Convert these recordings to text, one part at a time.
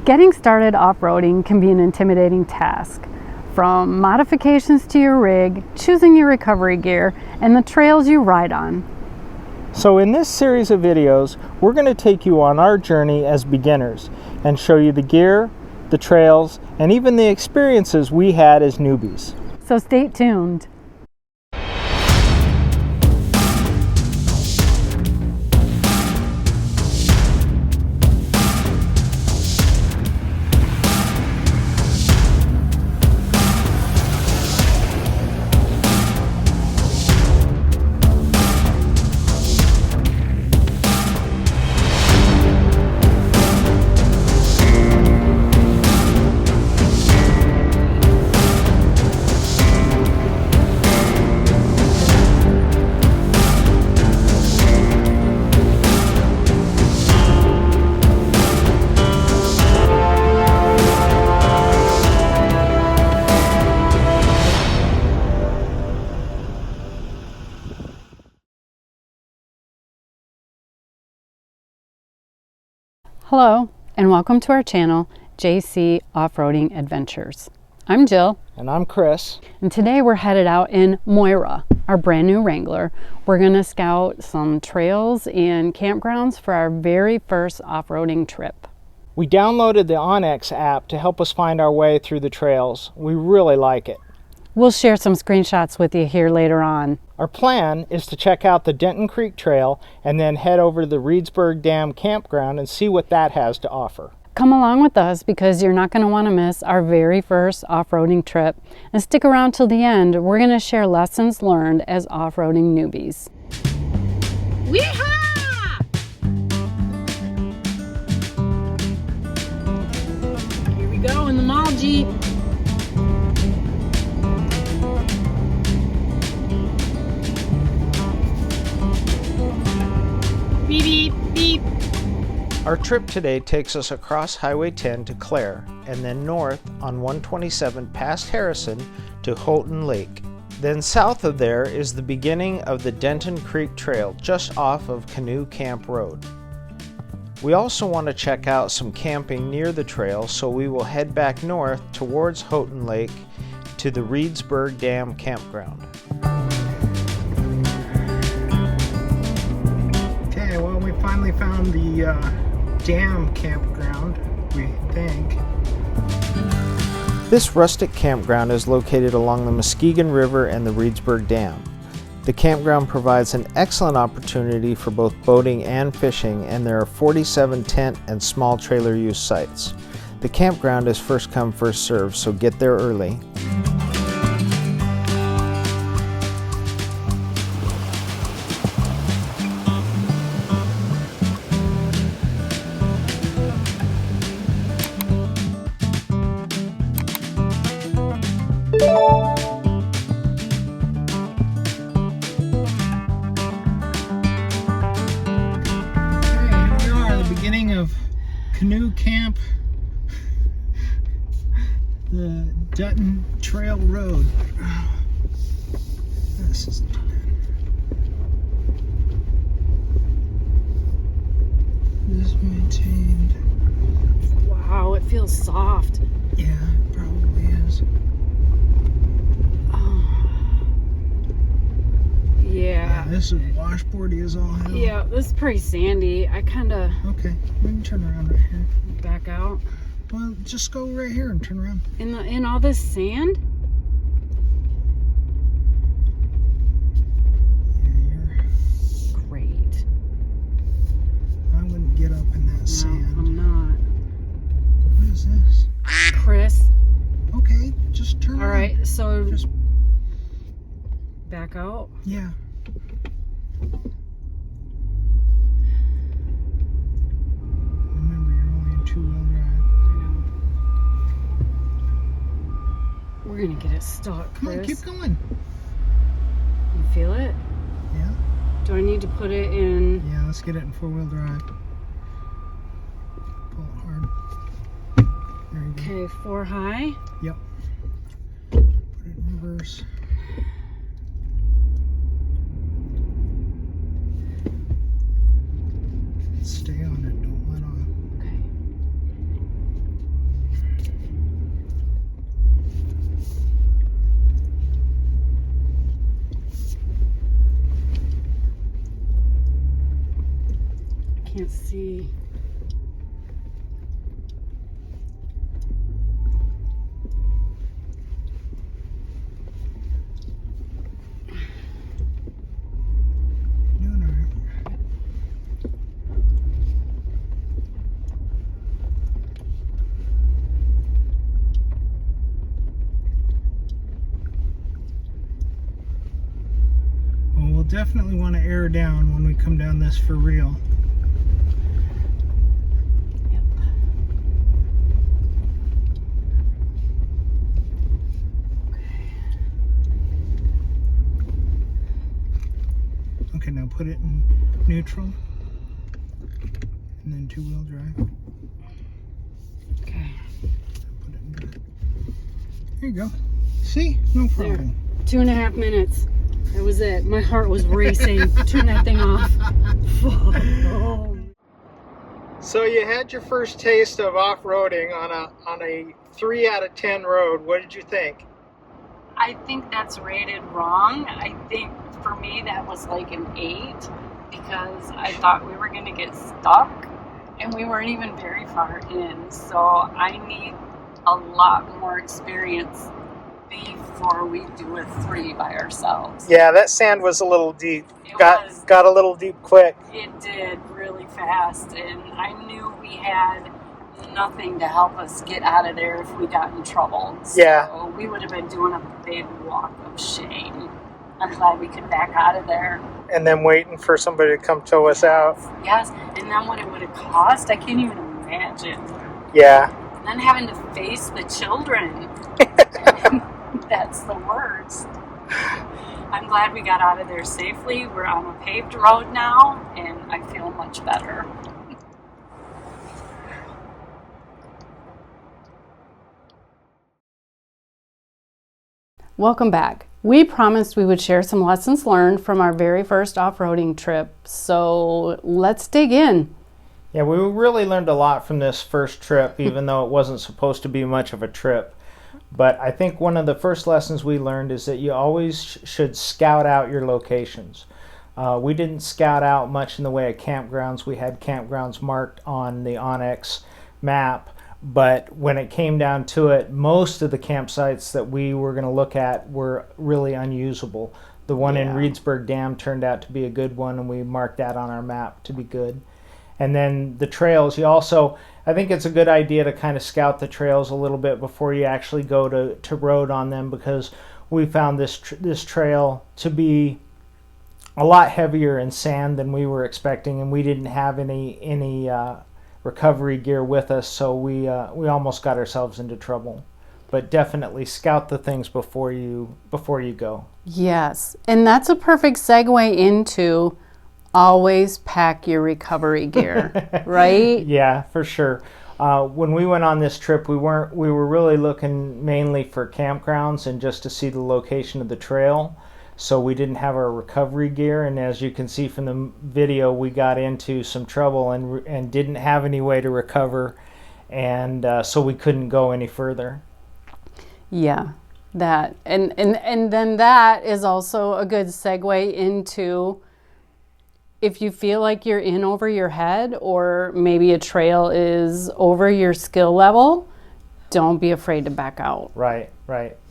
Getting started off-roading can be an intimidating task. From modifications to your rig, choosing your recovery gear, and the trails you ride on. So in this series of videos, we're going to take you on our journey as beginners and show you the gear, the trails, and even the experiences we had as newbies. So stay tuned. Hello, and welcome to our channel, JC Off-Roading Adventures. I'm Jill. And I'm Chris. And today we're headed out in Moira, our brand new Wrangler. We're going to scout some trails and campgrounds for our very first off-roading trip. We downloaded the onX app to help us find our way through the trails. We really like it. We'll share some screenshots with you here later on. Our plan is to check out the Denton Creek Trail and then head over to the Reedsburg Dam campground and see what that has to offer. Come along with us because you're not going to want to miss our very first off-roading trip. And stick around till the end. We're going to share lessons learned as off-roading newbies. Weehaw! Here we go in the mall Jeep. Beep, beep, beep. Our trip today takes us across Highway 10 to Clare and then north on 127 past Harrison to Houghton Lake. Then south of there is the beginning of the Denton Creek Trail just off of Canoe Camp Road. We also want to check out some camping near the trail, so we will head back north towards Houghton Lake to the Reedsburg Dam campground. Okay, well, we finally found the dam campground, we think. This rustic campground is located along the Muskegon River and the Reedsburg Dam. The campground provides an excellent opportunity for both boating and fishing, and there are 47 tent and small trailer use sites. The campground is first come, first served, so get there early. Canoe camp, the Denton Trail Road. This is maintained. Wow, it feels soft. Yeah, it probably is. Oh. Yeah. This is washboardy as all hell. Yeah, this is pretty sandy. I kind of... Okay, we can turn around right here. Back out. Well, just go right here and turn around. In all this sand? Yeah, you're... Great. I wouldn't get up in that sand. No, I'm not. What is this? Chris. Okay, just turn around. All right, so... Just... Back out? Yeah. Remember, you're only in two-wheel drive. I know. We're gonna get it stuck, Chris. Come on, keep going. You feel it? Yeah. Do I need to put it in? Yeah, let's get it in four-wheel drive. Pull it hard. There you go. Okay, 4 high. Yep. Put it in reverse. Stay on it, don't let off. Okay. Let's see. We'll definitely want to air down when we come down this for real. Yep. Okay, now put it in neutral and then two-wheel drive. Okay. Put it in drive. There you go. See? No problem. There. 2.5 minutes. That was it. My heart was racing. Turn that thing off. So you had your first taste of off-roading on a 3 out of 10 road. What did you think? I think that's rated wrong. I think for me that was like an 8 because I thought we were going to get stuck and we weren't even very far in. So I need a lot more experience before we do a 3 by ourselves. Yeah, that sand was a little deep. It Got a little deep quick. It did really fast, and I knew we had nothing to help us get out of there if we got in trouble. So we would have been doing a big walk of shame. I'm glad we could back out of there. And then waiting for somebody to come tow us out. Yes, and then what it would have cost, I can't even imagine. Yeah. And then having to face the children. That's the worst. I'm glad we got out of there safely. We're on a paved road now, and I feel much better. Welcome back. We promised we would share some lessons learned from our very first off-roading trip, so let's dig in. Yeah, we really learned a lot from this first trip, even though it wasn't supposed to be much of a trip. But I think one of the first lessons we learned is that you always should scout out your locations. We didn't scout out much in the way of campgrounds. We had campgrounds marked on the Onyx map, but when it came down to it, most of the campsites that we were going to look at were really unusable. The one in Reedsburg Dam turned out to be a good one, and we marked that on our map to be good. And then the trails, I think it's a good idea to kind of scout the trails a little bit before you actually go to road on them, because we found this trail to be a lot heavier in sand than we were expecting, and we didn't have any recovery gear with us, so we almost got ourselves into trouble. But definitely scout the things before you go. Yes, and that's a perfect segue into always pack your recovery gear, right? Yeah, for sure. When we went on this trip, we were really looking mainly for campgrounds and just to see the location of the trail. So we didn't have our recovery gear, and as you can see from the video, we got into some trouble and didn't have any way to recover, and so we couldn't go any further. Yeah, that and then that is also a good segue into, if you feel like you're in over your head, or maybe a trail is over your skill level, don't be afraid to back out. Right.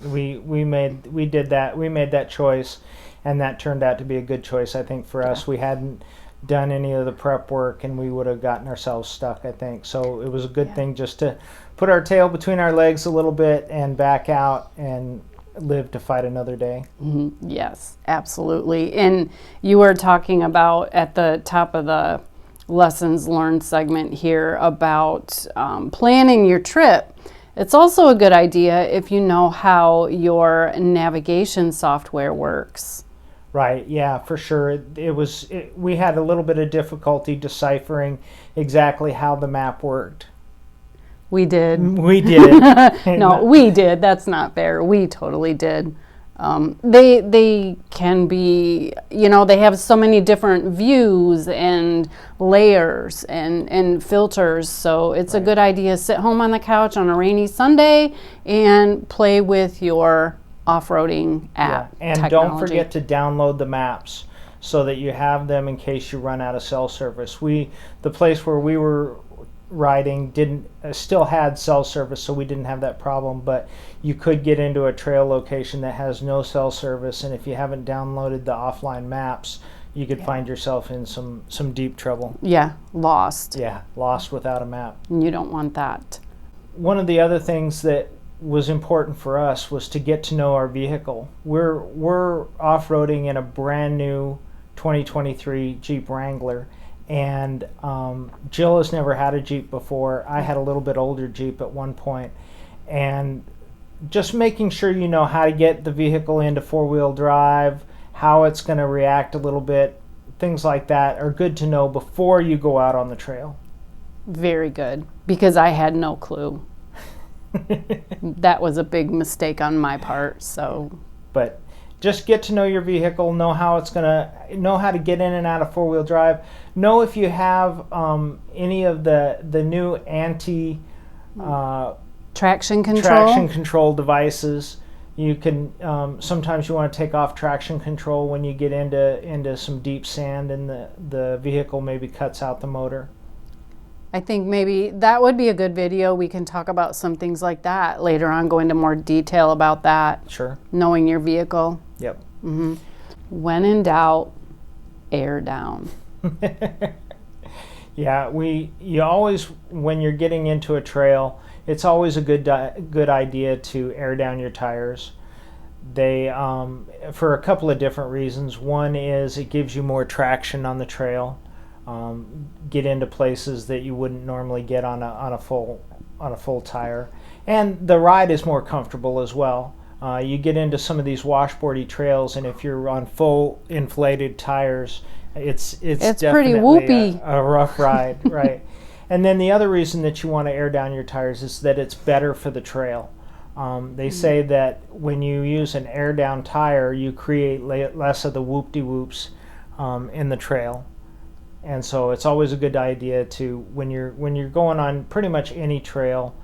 We made that choice, and that turned out to be a good choice, I think, for us. We hadn't done any of the prep work, and we would have gotten ourselves stuck, I think. So it was a good thing just to put our tail between our legs a little bit and back out and live to fight another day. Mm-hmm. Yes, absolutely. And you were talking about at the top of the lessons learned segment here about planning your trip. It's also a good idea if you know how your navigation software works. Right, yeah, for sure. We had a little bit of difficulty deciphering exactly how the map worked. We did. We did. No, we did. That's not fair. We totally did. They can be, they have so many different views and layers and filters. So it's a good idea to sit home on the couch on a rainy Sunday and play with your off-roading app. Yeah. And don't forget to download the maps so that you have them in case you run out of cell service. The place where we were riding didn't still had cell service, so we didn't have that problem, but you could get into a trail location that has no cell service, and if you haven't downloaded the offline maps, you could find yourself in some deep trouble. Yeah, lost. Yeah, lost without a map. And you don't want that. One of the other things that was important for us was to get to know our vehicle. We're off-roading in a brand new 2023 Jeep Wrangler, and Jill has never had a Jeep before. I had a little bit older Jeep at one point, and just making sure you know how to get the vehicle into four-wheel drive, how it's going to react a little bit, things like that are good to know before you go out on the trail. Very good, because I had no clue. That was a big mistake on my part. So, but just get to know your vehicle, know how to get in and out of four-wheel drive, know if you have any of the new anti traction control devices. You can sometimes you want to take off traction control when you get into some deep sand and the vehicle maybe cuts out the motor. I think maybe that would be a good video. We can talk about some things like that later on, go into more detail about that. Sure. Knowing your vehicle. Yep. Mm-hmm. When in doubt, air down. Yeah, you always, when you're getting into a trail, it's always a good idea to air down your tires. They for a couple of different reasons. One is it gives you more traction on the trail. Get into places that you wouldn't normally get on a full tire, and the ride is more comfortable as well. You get into some of these washboardy trails, and if you're on full inflated tires, it's definitely pretty whoopy. A rough ride, right? And then the other reason that you want to air down your tires is that it's better for the trail. They say that when you use an air down tire, you create less of the whoop-de-whoops in the trail. And so it's always a good idea to, when you're going on pretty much any trail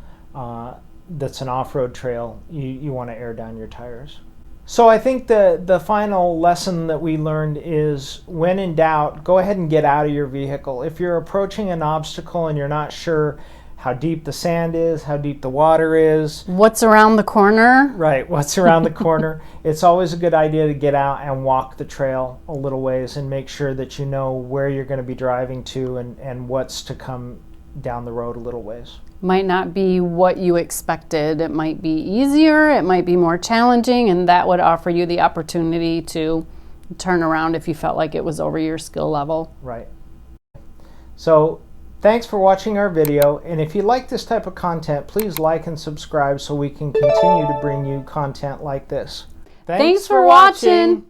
that's an off-road trail, you want to air down your tires. So I think the final lesson that we learned is, when in doubt, go ahead and get out of your vehicle. If you're approaching an obstacle and you're not sure how deep the sand is, how deep the water is, what's around the corner? Right, what's around the corner. It's always a good idea to get out and walk the trail a little ways and make sure that you know where you're going to be driving to and what's to come down the road a little ways. Might not be what you expected. It might be easier, it might be more challenging, and that would offer you the opportunity to turn around if you felt like it was over your skill level. Right. So thanks for watching our video, and if you like this type of content, please like and subscribe so we can continue to bring you content like this. Thanks for watching.